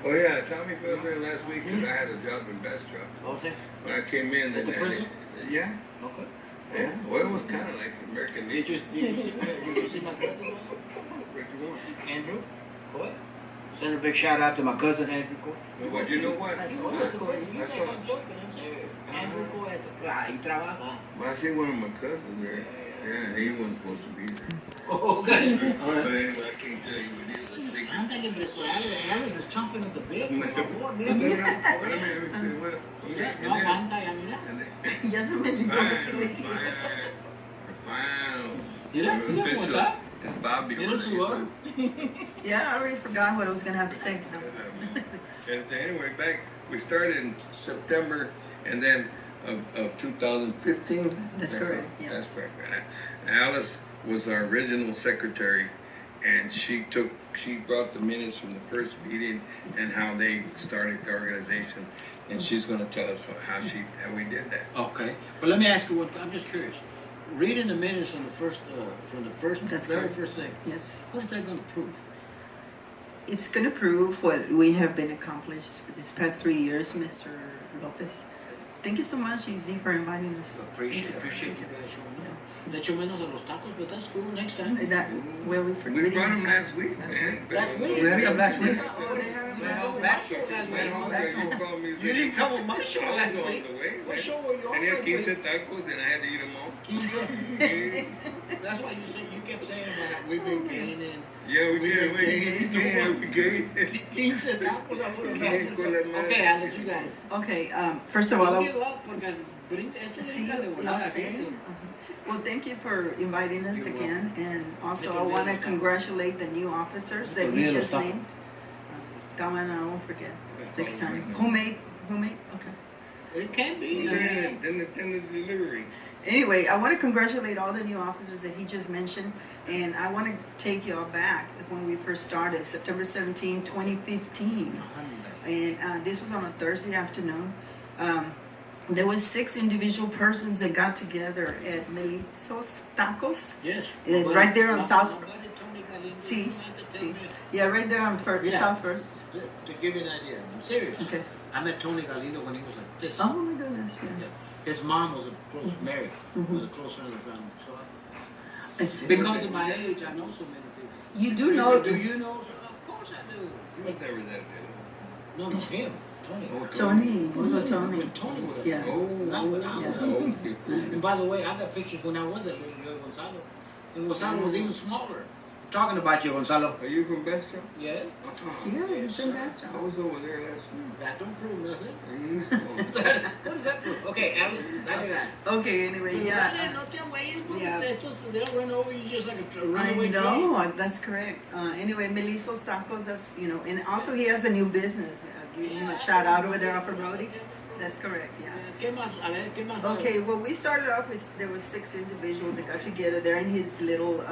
Oh yeah, Tommy fell there last week because I had a job in Bastrop. Okay. When I came in, At the prison? Yeah. Okay. Yeah. Well, it was kind of like American Legion. Did you see my cousin? What you want? Andrew? Coy? Send a big shout out to my cousin Andrew Coy. Well, you know what? I'm joking, I'm serious. Andrew Coy, he trabaja. Well, I seen one of my cousins there. Yeah, he wasn't supposed to be there. Oh, okay. But anyway, I can't tell you what it is. Ándale, impresionante. Alice is chomping at the bit. Por favor, mira. Mira, no aguanta ya, mira. Ya se me olvidó lo que le dije. Mira, mira cómo está. It's Bobby. Mira su olor. Yeah, I already forgot what I was going to have to say. Anyway, we started in September and then of 2015. That's correct. Yeah. That's correct. Alice was our original secretary, and she brought the minutes from the first meeting and how they started the organization, and she's going to tell us how we did that. Okay, but let me ask you one. I'm just curious. Reading the minutes from the That's very correct. first thing. Yes. What is that going to prove? It's going to prove what we have been accomplished this past 3 years, Mr. Lopez. Thank you so much, Izzy, for inviting us. Appreciate you guys showing up. Le echo menos a los tacos, but that's cool. Next time. That where we We brought them last week, man. Last week? We had them last week. You didn't come on my show last on week. the way. What show were you on? Tenía last week? 15 tacos and I had to eat them all. 15? That's why you kept saying about we've been gaining. Yeah, we did. We gave. 15 tacos. Okay, Alex, you got it. Okay, first of all, Don't give up porque esto Sí, brinca de volada. sí. Well, thank you for inviting us You're again, and also Make I a want to list. congratulate the new officers that Make a you list. just named. That one I won't forget Okay. next time. Who made? Okay. It can be. Then the delivery. Anyway, I want to congratulate all the new officers that he just mentioned, and I want to take you all back when we first started, September 17, 2015. And this was on a Thursday afternoon. There was 6 individual persons that got together at Melizos Tacos. Yes. Right there on South. See. Yeah, right there on Yeah. South First. To give you an idea, I'm serious. Okay. I met Tony Galindo when he was like this. Oh my goodness. Yeah. Yeah. His mom was a close, Mary, Mhm. was a close friend of the family. So because of my age, I know so many people. You do know. Do you know? Of course I do. He was never that No, no, him. Tony. Tony. Was a Tony. When Tony was. Yeah. Not when I was. Yeah. And by the way, I got pictures when I was at Little Joy Gonzalo. And Gonzalo was even smaller. Talking about you, Gonzalo. Are you from Bastrop? Yeah. Yeah, he's in Bastrop. I was over there last week. That don't prove nothing. Yeah. What does that prove? Okay, Alice, dale guy. Okay, anyway, yeah. No te güeyes, porque Yeah. they don't run over you just like a I runaway train. know, that's correct. Anyway, Melizos Tacos, that's, and also he has a new business. Give him a shout out over there off of Brody. That's correct, yeah. ¿Qué más? A ver, ¿qué más? Okay, well, we started off with, there were 6 individuals that got together. They're in his little,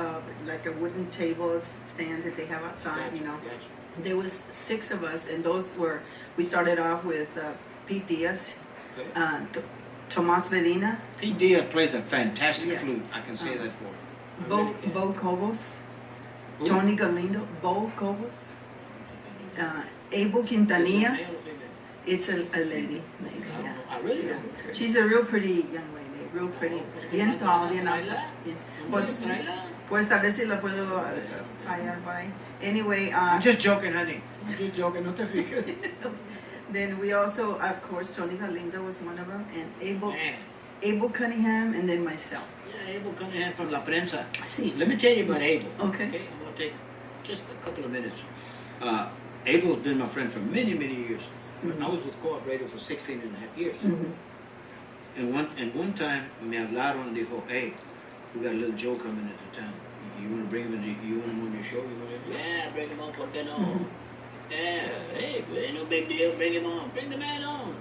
like a wooden table stand that they have outside, you know. Gotcha. There was 6 of us, and those were, we started off with Pete Diaz, Okay. Tomas Medina, Pete Diaz plays a fantastic Yeah. flute. I can say that for him. Bo Cobos, Who? Tony Galindo, Bo Cobos, Abel Quintanilla. Male or female? It's a lady, yeah. I really Yeah. don't. She's a real pretty young lady, real pretty. Bien tall, bien alta. Yeah. Pues a ver si la puedo hallar por ahí. Anyway, I'm just joking, honey. I'm just joking. No te fijes. then we also, of course, Tony Galindo was one of them, and Man. Abel Cunningham, and then myself. Yeah, Abel Cunningham from La Prensa. Sí. Let me tell you about Abel. Okay. I'm going to take just a couple of minutes. Abel's been my friend for many, many years. Mhm. I was with Co-op Radio for 16 and a half years. Mhm. And one time, me hablaron and dijo, hey, we got a little Joe coming into town. You want to bring him you want him on your show? Yeah, bring him on, ¿por qué no? Yeah, hey, ain't no big deal, bring him on. Bring the man on.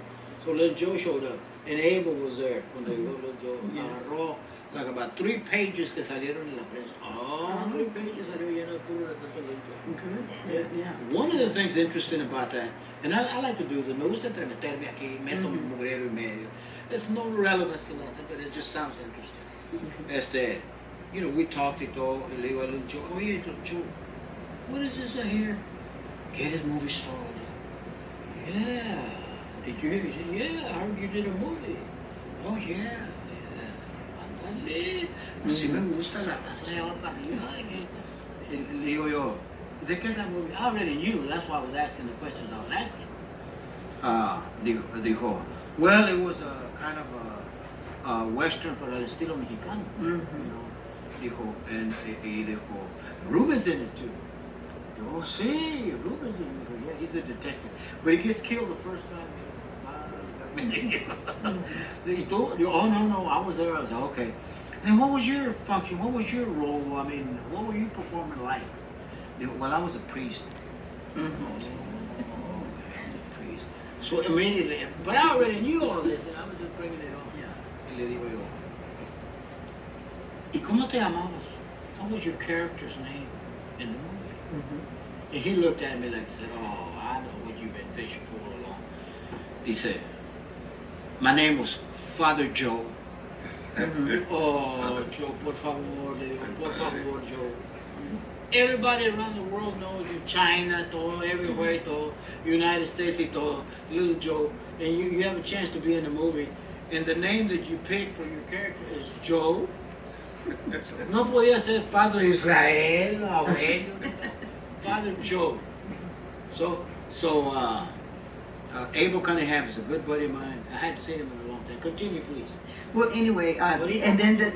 So little Joe showed up, and Abel was there when they wrote little Joe. Agarró like about 3 pages que salieron en la prensa. Oh, 3 pages salió lleno de puro retrato de Joe. Good. Yeah. One of the things interesting about that, and I like to do this, me gusta entremeterme aquí, meto mi mugrero en medio. There's no relevance to nothing, but it just sounds interesting. You know, we talked y todo, y le digo a little Joe, oye, Joe, what is this I hear? Get his movie store. yeah. Did you hear? He said, yeah, I heard you did a movie. Oh, yeah. Ándale. Sí me gusta la raza de ahora para arriba. Le digo yo, ¿de qué es la movie? I already knew. That's why I was asking the questions I was asking. Dijo, well, it was a kind of a western para el estilo mexicano. You know. Dijo, y dijo, Ruben's in it too. Oh, sí, Ruben's in it. Yeah, he's a detective. But he gets killed the first time. He told you, oh, no, I was there. I was like, okay. And what was your function? What was your role? I mean, what were you performing like? They go, well, I was a priest. Oh, okay, priest. So immediately, but I already knew all this, and I was just bringing it on. Yeah. Y le digo yo, ¿y cómo te llamabas? What was your character's name in the movie? And he looked at me like, he said, oh, I know what you've been fishing for all along. He said, my name was Father Joe. Oh, Joe, por favor, Joe. Everybody around the world knows you, China, todo, everywhere, todo, United States, todo, little Joe, and you have a chance to be in the movie, and the name that you picked for your character is Joe. No podía ser Father Israel, abuelo, Father Joe. So, Abel Cunningham is a good buddy of mine. I hadn't seen him in a long time. Continue, please. Well, anyway, and then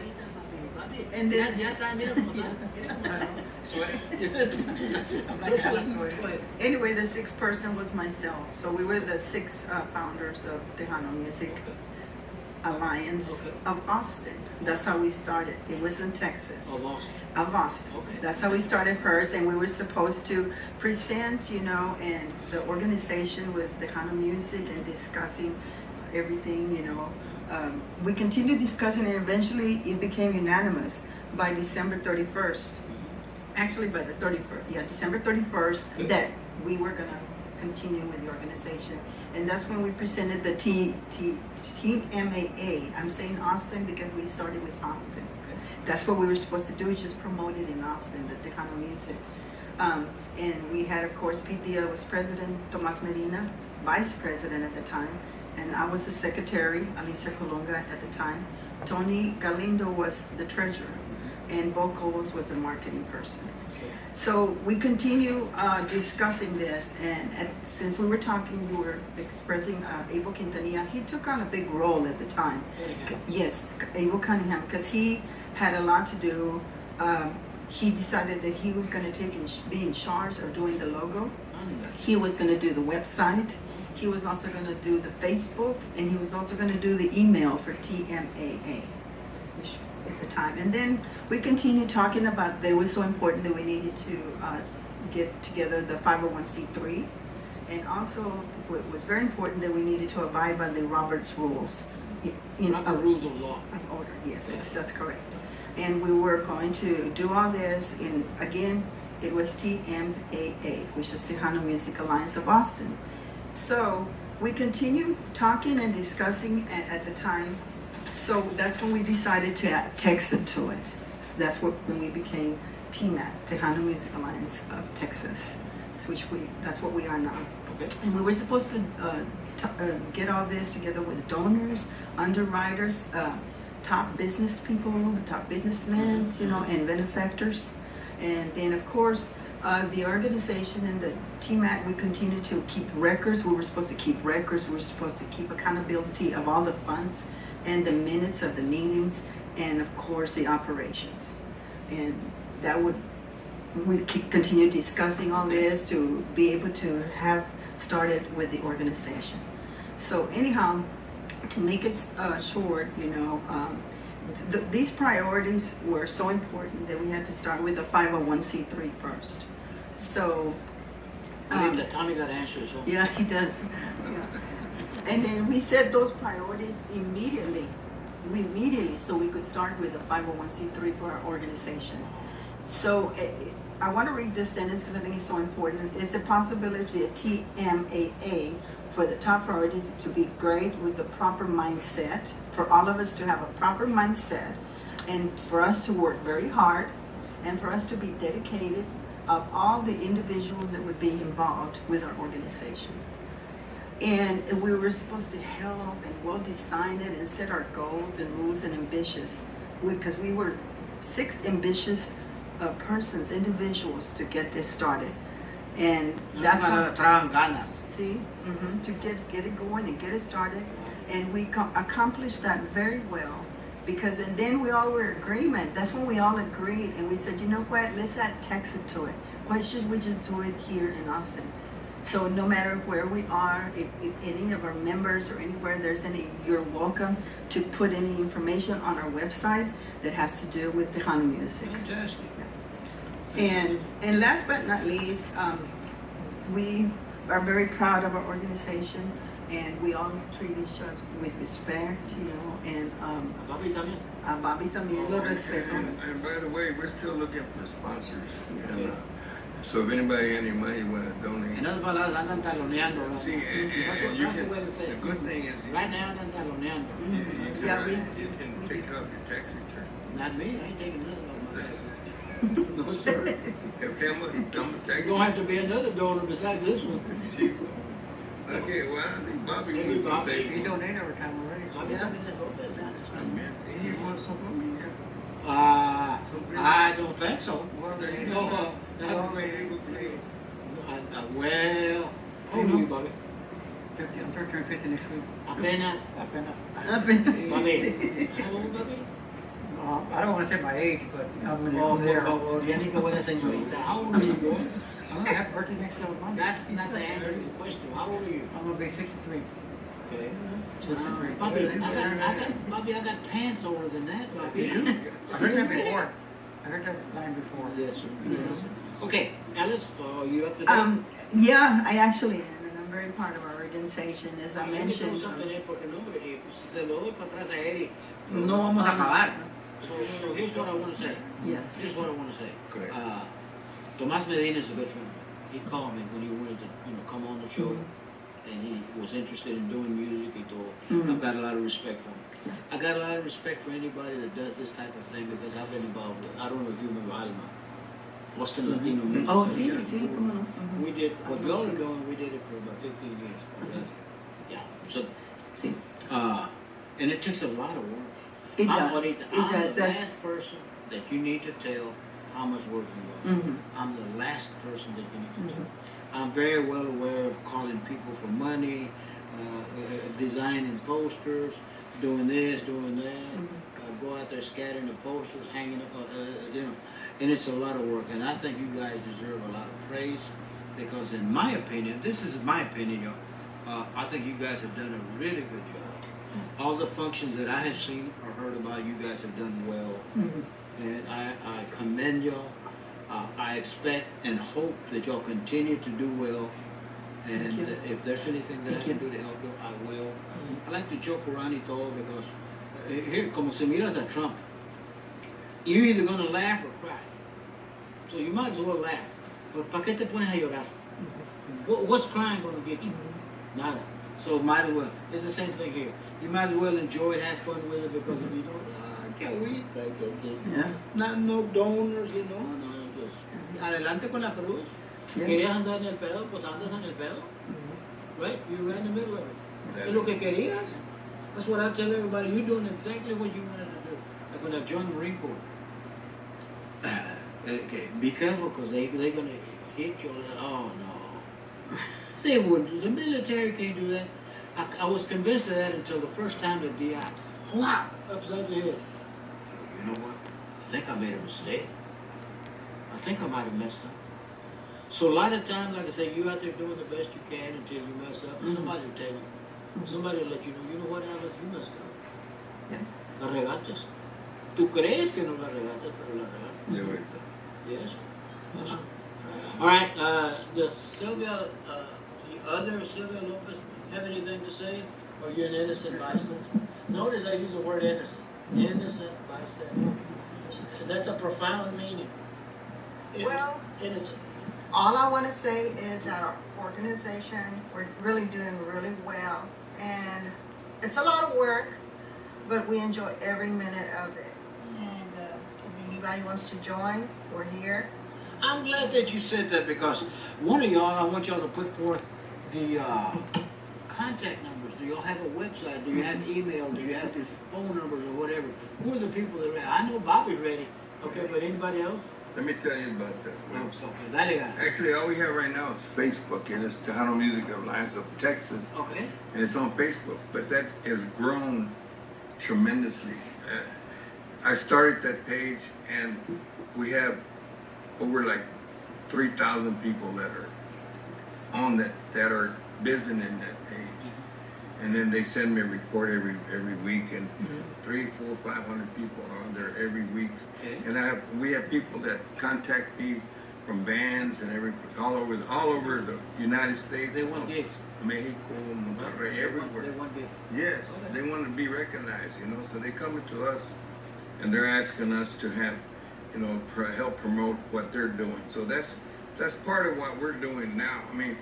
anyway, the sixth person was myself. So we were the six founders of Tejano Music Alliance of Austin. That's how we started. It was in Texas. Of Austin. Okay. That's how we started first, and we were supposed to present, and the organization with Tejano Music and discussing everything, we continued discussing, and eventually it became unanimous by December 31st. Actually, by the 31st, December 31st, that we were going to continue with the organization. And that's when we presented the TMAA. I'm saying Austin because we started with Austin. That's what we were supposed to do, is just promote it in Austin, the Tejano music. And we had, of course, Pete Dia was president, Tomas Medina, vice president at the time, and I was the secretary, Alicia Colunga at the time. Tony Galindo was the treasurer, and Bo Cobos was the marketing person. So we continue discussing this, and since we were talking, you were expressing Abel Quintanilla. He took on a big role at the time. Yes, Abel Cunningham, because he had a lot to do. He decided that he was going to be in charge of doing the logo. He was going to do the website. He was also going to do the Facebook, and he was also going to do the email for TMAA at the time. And then we continued talking about that it was so important that we needed to get together the 501c3, and also it was very important that we needed to abide by the Roberts rules. Rules of law. Of order, yes, that's correct. And we were going to do all this, and again, it was TMAA, which is Tejano Music Alliance of Austin. So we continued talking and discussing at the time. So that's when we decided to text it to it. That's when we became TMAT, Tejano Music Alliance of Texas, that's what we are now. Okay. And we were supposed to get all this together with donors, underwriters, top business people, top businessmen, and benefactors. And then, of course, the organization and the TMAT, we continue to keep records. We were supposed to keep records. We were supposed to keep accountability of all the funds and the minutes of the meetings, and of course the operations. And that we continue discussing all this to be able to have started with the organization. So anyhow, to make it short, these priorities were so important that we had to start with a 501c3 first. So Tommy got answers. yeah, he does. Yeah. And then we set those priorities immediately, so we could start with a 501c3 for our organization. So I want to read this sentence because I think it's so important. It's the possibility of TMAA for the top priorities to be great with the proper mindset, for all of us to have a proper mindset, and for us to work very hard, and for us to be dedicated of all the individuals that would be involved with our organization. And we were supposed to help and well design it and set our goals and rules and ambitious, because we were 6 ambitious persons, individuals, to get this started. And that's how, trabajan ganas. see, to get it going and get it started. And we accomplished that very well, because, and then we all were in agreement. That's when we all agreed, and we said, you know what, let's add Texas to it. Why should we just do it here in Austin? So no matter where we are, if any of our members or anywhere there's any, you're welcome to put any information on our website that has to do with the Tejano music. Fantastic. And last but not least, we are very proud of our organization, and we all treat each other with respect, you know, and Papi también. a Bobby también lo respeto. And by the way, we're still looking for sponsors. And, so if anybody any money want to donate. En otras palabras, andan taloneando. ¿No? See, and you That's the way to can, say the it. good thing is you, Right now, andan taloneando. Yeah, we can take it off your tax return. Not me, I ain't taking nothing off my taxes. No, sir. If I'm a tax There's gonna have to be another donor besides this one. Okay, well, I think Bobby Maybe was Bobby. say. We donate every time already. Papi también es Lopez, that's right. He wants something. I don't think so. Well, No, well, how old are you, Bobby? 50, I'm turning 50 next week. Apenas. Bobby, how old, Bobby? I don't want to say my age, but I'm going to Oh, go por there. favor, ya ni que buena señorita. How old are you, boy? I'm going to have a birthday next month. That's not the answer to the question. How old are you? I'm going to be 63. Okay. 63. Bobby, I got pants older than that, Bobby. I heard that before. I heard that line before. Yes, sir. Yes, sir. Okay, Alice, you up to date? Yeah, I actually am, and I'm very proud of our organization, as I mentioned. Si se lo doy para atrás a Eddie, no vamos a acabar. So here's what I want to say. Yes. Here's what I want to say. Go ahead. Tomás Medina is a good friend. He called me when he wanted to, come on the show, and he was interested in doing music. He told, I've got a lot of respect for him. I got a lot of respect for anybody that does this type of thing, because I've been involved with, I don't know if you remember Alma, Austin Latino Music. Oh, sí, sí, cómo no. We did, what we all are doing, we did it for about 15 years. Yeah, so, Sí. and it takes a lot of work. It I'm does. the last person that you need to tell how much work you are. I'm the last person that you need to tell. I'm very well aware of calling people for money, designing posters, doing this, doing that. Go out there scattering the posters, hanging up, and it's a lot of work. And I think you guys deserve a lot of praise, because in my opinion, this is my opinion, y'all, I think you guys have done a really good job. All the functions that I have seen or heard about, you guys have done well. And I commend y'all. I expect and hope that y'all continue to do well. And if there's anything that I can do to help you, I will. I like to joke around y todo, because here, como se miras a Trump, you're either going to laugh or cry. So you might as well laugh. But ¿para qué te pones a llorar? What's crying going to get you? Nada. So might as well. It's the same thing here. You might as well enjoy it, have fun with it, because if you don't, can't wait. Not no donors, no, just adelante con la cruz. Querías andar en el pedo, pues andas en el pedo. Right? You were in the middle of it. Es lo que querías. That's what I tell everybody. You're doing exactly what you wanted to do. Like when I joined the Marine Corps. Okay, be careful, because they're going to hit you. Oh, no. They wouldn't. The military can't do that. I was convinced of that until the first time the DI. Whap! Upside the head. You know what? I think I made a mistake. I think I might have messed up. So a lot of times, like I say, you out there doing the best you can until you mess up. And somebody will tell you. Somebody will let you know what, Alex, you messed up. La regatas. Tú crees que no la regatas, pero la regatas. Yes. All right, does Sylvia, the other Sylvia Lopez, have anything to say? Or you're an innocent bystander? Notice I use the word innocent. Innocent bystander. And that's a profound meaning. Well, Innocent. all I want to say is that our organization, we're really doing really well. And it's a lot of work, but we enjoy every minute of it. And if anybody wants to join, we're here. I'm glad that you said that, because one of y'all, I want y'all to put forth the contact numbers? Do y'all have a website? Do you have email? Do you have phone numbers or whatever? Who are the people that are ready? I know Bobby's ready. Okay, but anybody else? Let me tell you about that. No, okay, dale, guy. Actually, all we have right now is Facebook, and it's Tejano Music Alliance of Texas, Okay. and it's on Facebook. But that has grown tremendously. I started that page, and we have over like 3,000 people that are on that are visiting that page. And then they send me a report every week, and 300, 400, 500 people are on there every week. Okay. And we have people that contact me from bands and all over the United States. They want gigs. Mexico, Monterrey, everywhere. They want gigs. Yes, Okay. they want to be recognized, so they come to us and they're asking us to have, help promote what they're doing. So that's part of what we're doing now. I mean,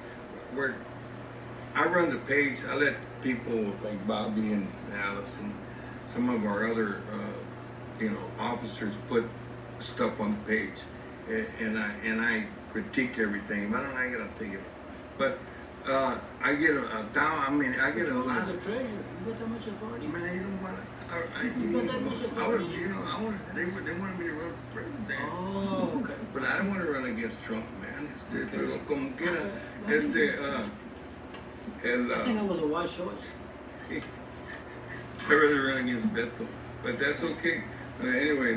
I run the page. I let people like Bobby and Alice and some of our other, officers put stuff on the page, and I critique everything. But I get up to it. But I get I get a lot. The treasure. You got that much authority? Man, you don't want to. They wanted me to run for president. Oh, okay. But I don't want to run against Trump, man. Como quiera, I think it was a wise choice. I'd rather run against Beto, but that's okay. Anyway,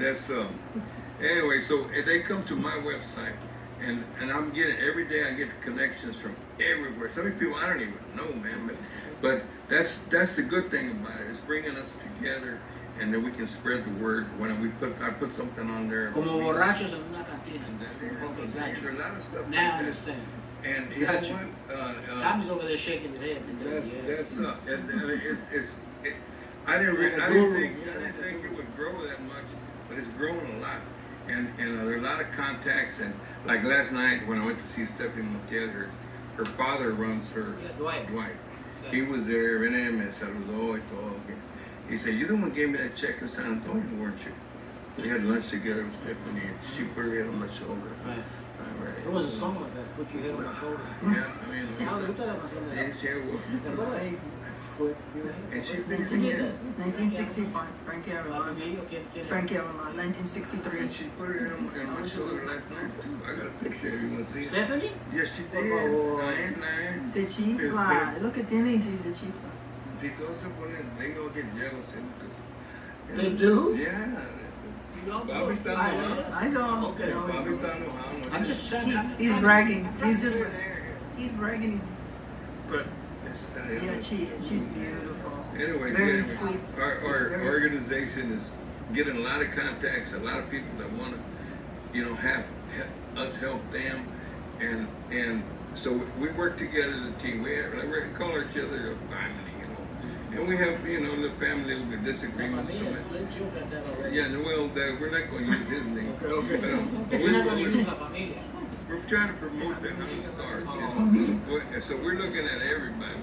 so they come to my website, and I'm getting every day. I get connections from everywhere. Some people I don't even know, man. But that's the good thing about it. It's bringing us together, and then we can spread the word. When I put something on there. Como borrachos en una cantina. Okay, gotcha. There's a lot of stuff. Now I like that. understand. And you Gotcha. know what? Tommy's over there shaking his head. I didn't think it would grow that much, but it's grown a lot. And there are a lot of contacts. And like last night when I went to see Stephanie Montiel, her father runs her. Yeah, Dwight. Yeah. He was there, and me saludó y todo. He said, "You the one gave me that check in San Antonio, weren't you?" We had lunch together with Stephanie, and she put her head on my shoulder. Right. Right. There was a song like that, Put Your Head on My Shoulder. Yeah, I mean, Ah, ¿te gusta la canción de yes, yeah, well, ¿Te acuerdas? and she ¿Quién did did it. that? 1965, Frankie Ah, Avalon. Miguel, ¿quién? Frankie Avalon, 1963. And she put her head on my shoulder last night, too. I got a picture if you want to see it. Stephanie? Yes, she Por did. favor. Se chifla. Es lo que tiene y sí se chifla. Si todos se ponen, they gonna get jealous. They do? Yeah. No, Bobby está enojado. I know. Okay. No, Bobby está enojado. I'm just trying. He's bragging. He's bragging. But it's Yeah, she's beautiful. Anyway, Very yeah, sweet. our Very organization is getting a lot of contacts, a lot of people that want to, have us help them, and so we work together as a team. We call each other a family, and we have, the family with disagreements. So Let's joke at that already. yeah, well, we're not going to use his name. Okay. But You're not going to use La Familia. we're trying to promote that on the stars, So we're looking at everybody,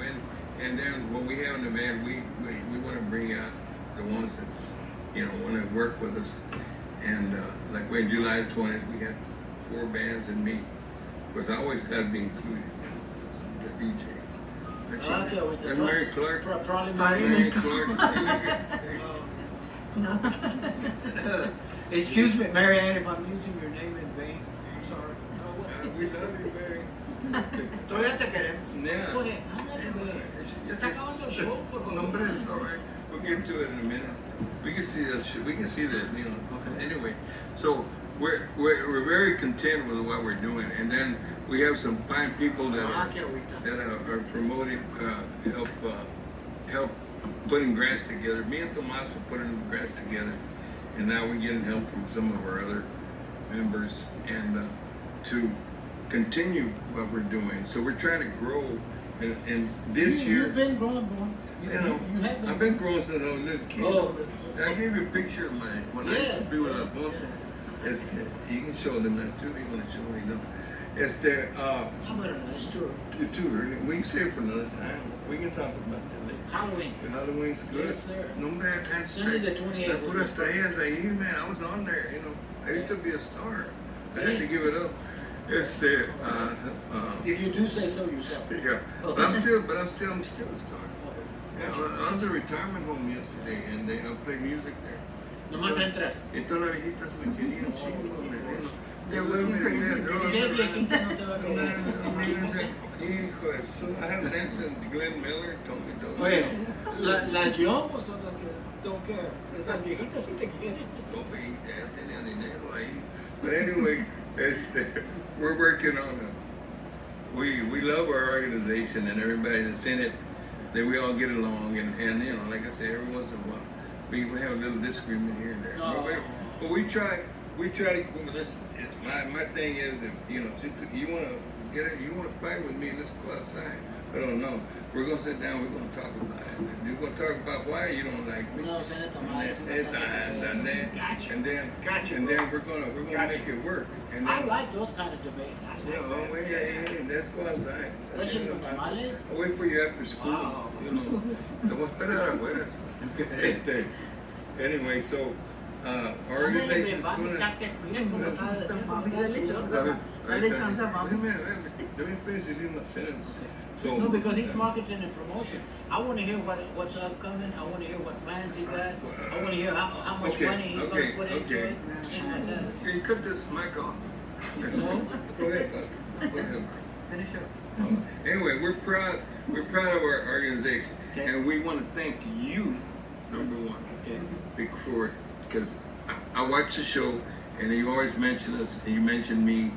and then when we have an event, we want to bring out the ones that want to work with us. And like when July the 20th, we had 4 bands and me, because I always got to be included. The DJ. That's Mary Clark. Probably Mary Clark. Excuse me, Mary Ann, if I'm using your name in vain. I'm sorry. We love you, Mary. Todavía te queremos. Yeah. Go ahead. Ándale, güey. Se está acabando el show, por favor. No, but it's all right. We'll get to it in a minute. We can see that. Anyway, so we're very content with what we're doing, and then we have some fine people that are promoting, help putting grants together. Me and Tomas were putting grants together, and now we're getting help from some of our other members, and to continue what we're doing. So we're trying to grow, and this year. You've been growing, boy. I've been growing since I was a little kid. Oh. I gave you a picture of when I used to be with Alfonso. You can show them that too. You want to show them? How about a nice tour? It's too early. We can save it for another time. We can talk about that later. Halloween. Halloween's good. Yes, sir. No man, Sunday the 28th. I put estrellas ahí, man. I was on there. I used to be a star. I had to give it up. If you do say so yourself. Yeah, but I'm still a star. Yeah, I was at a retirement home yesterday, and they play music there. Nomás entras. Y todas las viejitas me querían chingo, me dijeron. They're waiting for you to ¿Qué viejita no te va a querer? Hijo de su, I had a dance and Glenn Miller told me to. Oye, las yomos son las que don't care. Las viejitas sí te quieren. No, ya tenía dinero ahí. But anyway, we're working on it. We love our organization and everybody that's in it, that we all get along, and you know, like I said, every once in a while, we have a little disagreement here and there. No. But we try to, my thing is, if, you know, you want to fight with me, let's go outside. I don't know. We're going to sit down, we're going to talk about it. We're going to talk about why you don't like me. No, Senator, And then we're going to make it work. And I then, like those kind of debates. I like that. yeah, let's go outside. Especially with tamales. I'll wait for you after school. Wow. You know, te voy a esperar afuera. Anyway, so our organization is going Let me finish my sentence. So, No, because he's marketing and promotion. I want to hear what's upcoming. I want to hear what plans he got. I want to hear how much money he's going to put into it. Things like that. Can you cut this mic off? Go ahead, Bob. Go ahead. Finish up. Anyway, we're proud of our organization, Okay. and we want to thank you, number one, Okay. because I watch the show, and you always mention us, and you mention me,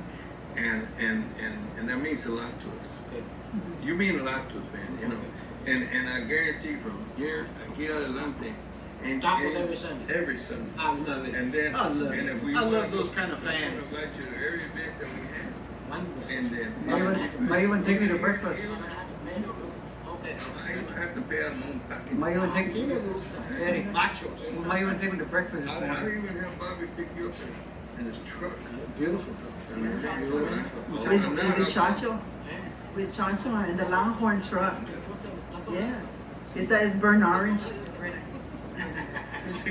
and that means a lot to us. Okay. You mean a lot to us, man. You know, and I guarantee from here aquí adelante, and Tacos every Sunday. every Sunday. I love it. And then, I love and it. if we I love want to those kind of fans. invite you to every event that we have, Wonderful. and then Might even take me to breakfast. Okay. I have to pay out of my own pocket. Might even take, Sí me gusta. Eddie, Machos. might even take me to breakfast this I morning. even have Bobby pick you up in his truck. Beautiful. With the Chancho, with Chancho and the Longhorn truck. Yeah. That is burnt orange. It's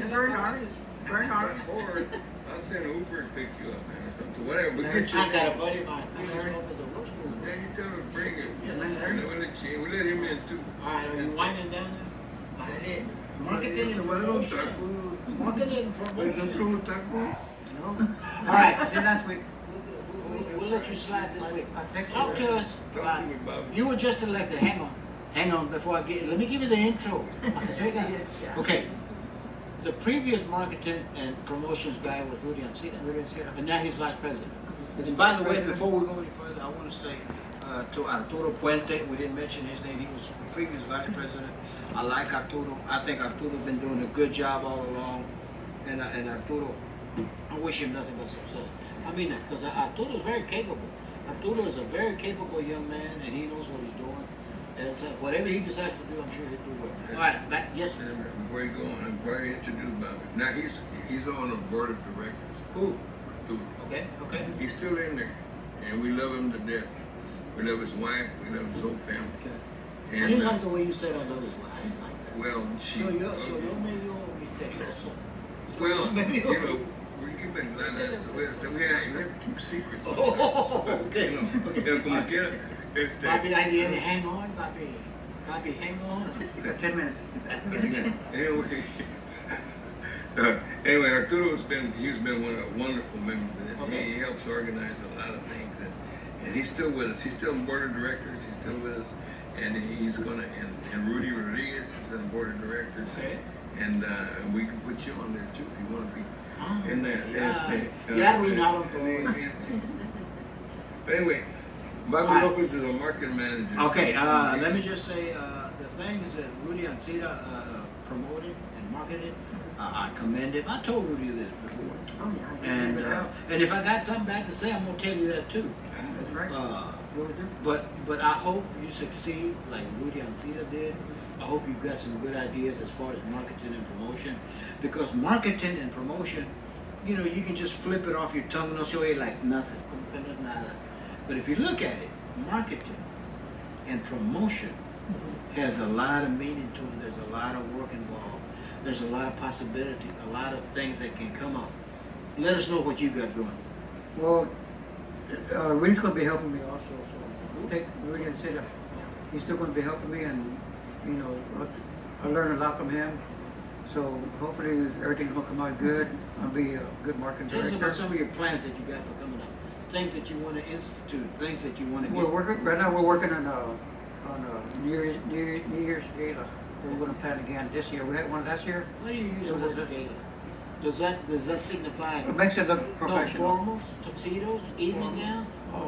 burnt orange. Burnt orange. Or I'll send Uber to pick you up, man, or something. Whatever, we get you. I got a buddy of mine. I just hope it's a works for him. Yeah, you tell him to bring it. We let him in too. All right, are you winding down there? All right. Marketing and promotion. Marketing and promotion. All right. Then last week, We'll let you slide this week. I text Talk to us. Talk to me, Bobby. You were just elected. Hang on. Before I get, let me give you the intro. Okay. The previous marketing and promotions guy was Rudy Ancira, and now he's vice president. And by the way, before we go any further, I want to say to Arturo Puente, we didn't mention his name. He was the previous vice president. I like Arturo. I think Arturo's been doing a good job all along, and Arturo, I wish him nothing but success. I mean that because Arturo is very capable. Arturo is a very capable young man, and he knows what he's doing. And it's whatever he decides to do, I'm sure he'll do well. All right, back. Yes. Before you go on, I'm very introduced Bobby. Now he's on the board of directors. Who? Too. Okay. He's still in there, and we love him to death. We love his wife. We love his whole family. I And didn't like the way you said I love his wife. I didn't like that. well, she. So you're medio misterioso. Well, Maybe you also. know, we keep it like that. So we have to keep secrets. Oh, okay. You know, como quiera, Bobby, I need to hang on, Bobby. Bobby, hang on. you got 10 minutes. Anyway, Arturo's been one of a wonderful member. Okay. He helps organize a lot of things, and he's still with us. He's still on board of directors. He's still with us, and he's gonna. And Rudy Rodriguez is on board of directors. Okay. And we can put you on there too if you want to be in that. Yeah, we're not on board. But anyway, Bobby Right. Lopez is a marketing manager. Okay, let me just say the things that Rudy Ancira promoted and marketed, I commend him. I told Rudy this before. Oh, yeah. And if I got something bad to say, I'm gonna tell you that too. That's right. But I hope you succeed like Rudy Ancira did. I hope you've got some good ideas as far as marketing and promotion, because marketing and promotion, you know, you can just flip it off your tongue, no se oye like nothing, como que no es nada. But if you look at it, marketing and promotion has a lot of meaning to it. There's a lot of work involved. There's a lot of possibilities, a lot of things that can come up. let us know what you got going. Well, Rudy's gonna be helping me also, so take Rudy and Sid, he's still gonna be helping me, and, you know, I learned a lot from him. So hopefully everything's gonna come out good. I'll be a good marketing Tell us about director. some of your plans that you got for coming up. Things that you want to institute, things that you want to We're get. working, right now we're working on a New Year's gala. We're gonna plan again this year. We had one last year. What do you use It was as a this- gala? Does that signify It makes it look no professional. formals, tuxedos, evening gown?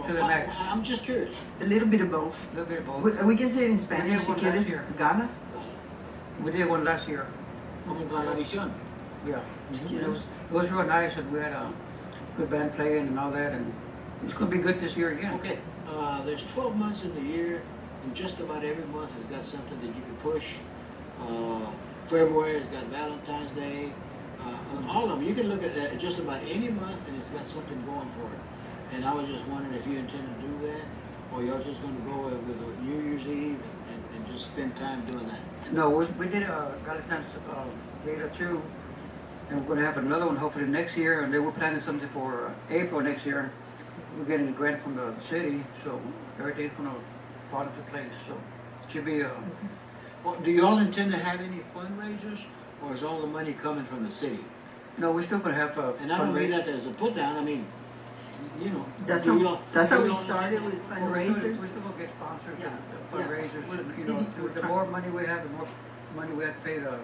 To the max. I'm just curious. A little bit of both. A little bit of both. We can say it in Spanish, did si one quieres, last year. gala. We did one last year. Como con la visión. Yeah. It was real nice, and we had a good band playing and all that, and it's gonna be good this year again. Okay, there's 12 months in the year, and just about every month has got something that you can push. February has got Valentine's Day. All of them, you can look at just about any month, and it's got something going for it. And I was just wondering if you intend to do that, or you're just going to go with a New Year's Eve and just spend time doing that. No, we did Valentine's gala too, and we're gonna have another one hopefully next year, and they were planning something for April next year. We're getting a grant from the city, so everything's gonna fall into place, so it should be Well, do you all intend to have any fundraisers, or is all the money coming from the city? no, we're still gonna have And I don't mean that as a put down. I mean, you know. That's do how, y'all- that's do how we y'all- started with fundraisers. We're still gonna get sponsors Yeah. and Yeah. fundraisers, and, you Did know, you- the more money we have, the more money we have to pay the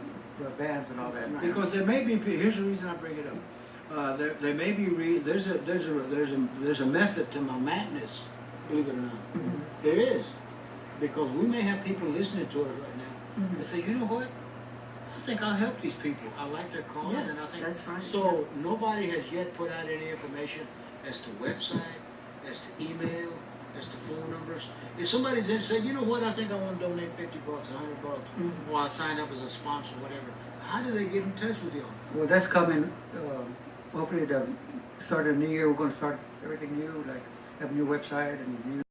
bands and all that. Because there may be, here's the reason I bring it up. There may be, there's a method to my madness, believe it or not. There is. Because we may have people listening to us right now that say, you know what? I think I'll help these people. I like their cause, Yes, and I think. that's right. So nobody has yet put out any information as to website, as to email, as to phone numbers. If somebody's in said, you know what, I think I want to donate $50, $100, or I'll sign up as a sponsor, whatever. How do they get in touch with y'all? Well, that's coming, hopefully the start of the new year, we're gonna start everything new, like have a new website and new